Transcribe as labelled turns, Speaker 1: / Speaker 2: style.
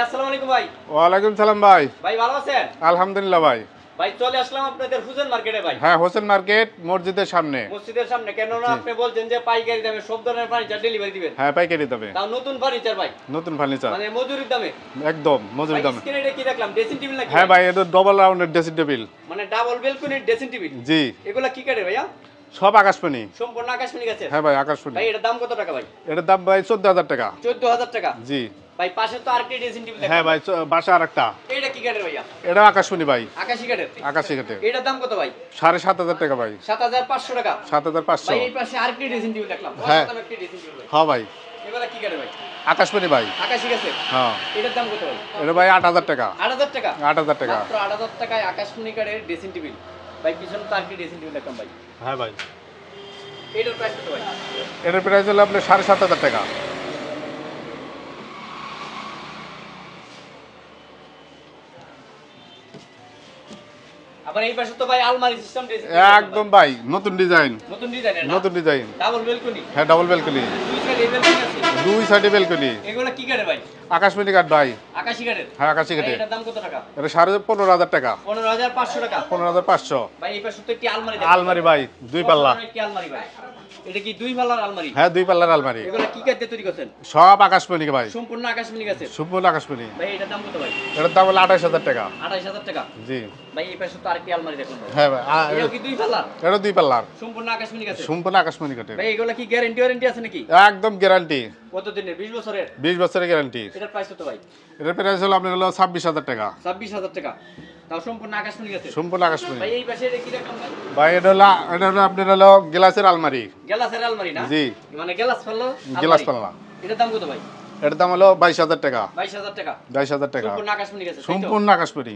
Speaker 1: আসসালামু আলাইকুম ভাই।
Speaker 2: ওয়ালাইকুম সালাম ভাই।
Speaker 1: ভাই ভালো আছেন?
Speaker 2: আলহামদুলিল্লাহ ভাই।
Speaker 1: ভাই চলে আসলাম আপনাদের হোসেন মার্কেটে ভাই।
Speaker 2: হ্যাঁ, হোসেন মার্কেট মসজিদের সামনে।
Speaker 1: মসজিদের সামনে কেননা
Speaker 2: জি।
Speaker 1: আপনি বলছেন যে পাইকারি দামে সব ধরনের ফার্নিচার ডেলিভারি দিবেন।
Speaker 2: হ্যাঁ, পাইকারি দামে।
Speaker 1: তাও নতুন ফার্নিচার ভাই।
Speaker 2: নতুন ফার্নিচার
Speaker 1: মানে মজুরির দামে।
Speaker 2: একদম মজুরি
Speaker 1: ভাই
Speaker 2: দামে।
Speaker 1: স্ক্রিনে এটা কি দেখলাম? ড্রেসিং টেবিল নাকি?
Speaker 2: হ্যাঁ ভাই, এটা ডবল রাউন্ডের ড্রেসিং টেবিল।
Speaker 1: মানে ডাবল বেলকনির ড্রেসিং টেবিল।
Speaker 2: জি,
Speaker 1: এগুলা কি কাটে ভাইয়া?
Speaker 2: সব আকাশমণি।
Speaker 1: সম্পূর্ণ আকাশমণি গাছের।
Speaker 2: হ্যাঁ ভাই, আকাশমণি।
Speaker 1: ভাই এটার দাম কত টাকা ভাই?
Speaker 2: এটার দাম ভাই 14,000 টাকা।
Speaker 1: 14,000 টাকা।
Speaker 2: জি।
Speaker 1: ভাই পাশে তো আরেকটি ড্রেসিং টেবিল দেখলাম।
Speaker 2: হ্যাঁ ভাই, বাসা আরেকটা।
Speaker 1: এটা কি কাটে ভাইয়া?
Speaker 2: এটা আকাশমণি ভাই।
Speaker 1: আকাশী কাটে।
Speaker 2: আকাশি কাটে।
Speaker 1: এটার দাম কত ভাই?
Speaker 2: 7,500 টাকা ভাই।
Speaker 1: 7,500 টাকা।
Speaker 2: 7,500।
Speaker 1: ভাই এই পাশে আরেকটি ড্রেসিং টেবিল দেখলাম।
Speaker 2: হ্যাঁ।
Speaker 1: অসাধারণ একটি ড্রেসিং টেবিল ভাই।
Speaker 2: হ্যাঁ ভাই,
Speaker 1: এগুলা কি কাটে ভাই?
Speaker 2: আকাশমণি ভাই।
Speaker 1: আকাশী গাছের।
Speaker 2: হ্যাঁ,
Speaker 1: এটার দাম কত ভাই?
Speaker 2: এটা ভাই 8,000 টাকা।
Speaker 1: 8,000 টাকা।
Speaker 2: 8,000 টাকা।
Speaker 1: মাত্র 8,000 টাকায় আকাশমণি কাঠের ড্রেসিং টেবিল। ভাই পিছনে তো আরেকটি ড্রেসিং টেবিল দেখলাম ভাই।
Speaker 2: হ্যাঁ ভাই,
Speaker 1: এটার প্রাইস কত ভাই?
Speaker 2: এটার প্রাইস হলো আপনার 7,500 টাকা।
Speaker 1: আবার এই পাশে তো ভাই আলমারি সিস্টেম ড্রেসিং
Speaker 2: একদম ভাই, নতুন ডিজাইন।
Speaker 1: নতুন ডিজাইনের না?
Speaker 2: নতুন ডিজাইন।
Speaker 1: Double balcony.
Speaker 2: হ্যাঁ, ডাবল ব্যালকনি।
Speaker 1: দুই সাইডে বেলকনি আছে।
Speaker 2: দুই সাইডে ব্যালকনি।
Speaker 1: এগুলা কি কাঠে ভাই?
Speaker 2: আকাশমণি কাঠ ভাই।
Speaker 1: আকাশী কাঠের।
Speaker 2: হ্যাঁ, আকাশি
Speaker 1: ভাই
Speaker 2: কাঠে।
Speaker 1: এটার দাম কত টাকা?
Speaker 2: এটা 15,500 টাকা।
Speaker 1: 15,500 টাকা।
Speaker 2: 15,500।
Speaker 1: ভাই এই পাশে তো একটি আলমারি দেখলাম।
Speaker 2: আলমারি ভাই, দুই পাল্লা।
Speaker 1: অসাধারণ একটি আলমারি ভাই। এটা কি দুই পাল্লার আলমারি?
Speaker 2: হ্যাঁ, দুই পাল্লার আলমারি।
Speaker 1: এগুলা কি কাঠে তৈরি করছেন?
Speaker 2: সব আকাশমণি ভাই।
Speaker 1: সম্পূর্ণ আকাশমণি গাছের।
Speaker 2: সম্পূর্ণ আকাশমণি।
Speaker 1: ভাই এটার দাম কত ভাই?
Speaker 2: এটার দাম হলো 28,000 টাকা।
Speaker 1: 28,000 টাকা।
Speaker 2: জি।
Speaker 1: ভাই এই পাশে তো আরেকটি আলমারি দেখলাম ভাই।
Speaker 2: হ্যাঁ ভাই,
Speaker 1: এটাও কি দুই পাল্লার?
Speaker 2: এটা দুই পাল্লার।
Speaker 1: সম্পূর্ণ আকাশমণি গাছের।
Speaker 2: সম্পূর্ণ আকাশমণি কাঠের।
Speaker 1: ভাই এগুলা কি গ্যারান্টি ওয়ারেন্টি আছে নাকি?
Speaker 2: একদম গ্যারান্টি।
Speaker 1: কত দিনের? 20 বছরের?
Speaker 2: 20 বছরের গ্যারান্টি।
Speaker 1: এটার প্রাইস কত ভাই?
Speaker 2: এটার প্রাইস হলো আপনার হলো 26,000 টাকা।
Speaker 1: 26,000 টাকা। তাও সম্পূর্ণ আকাশমণি গাছের।
Speaker 2: সম্পূর্ণ আকাশমণি।
Speaker 1: ভাই এই পাশে এটা কি দেখলাম ভাই?
Speaker 2: ভাই এটা হলো আপনার হলো গ্লাসের আলমারি।
Speaker 1: গ্লাসের আলমারি না?
Speaker 2: জি।
Speaker 1: মানে গ্লাস পাল্লা?
Speaker 2: গ্লাস পাল্লা।
Speaker 1: এটার দাম কত ভাই?
Speaker 2: এটার দাম হলো 22,000 টাকা।
Speaker 1: 22,000 টাকা।
Speaker 2: 22,000 টাকা।
Speaker 1: সম্পূর্ণ আকাশমণি গাছের।
Speaker 2: সম্পূর্ণ আকাশমণি।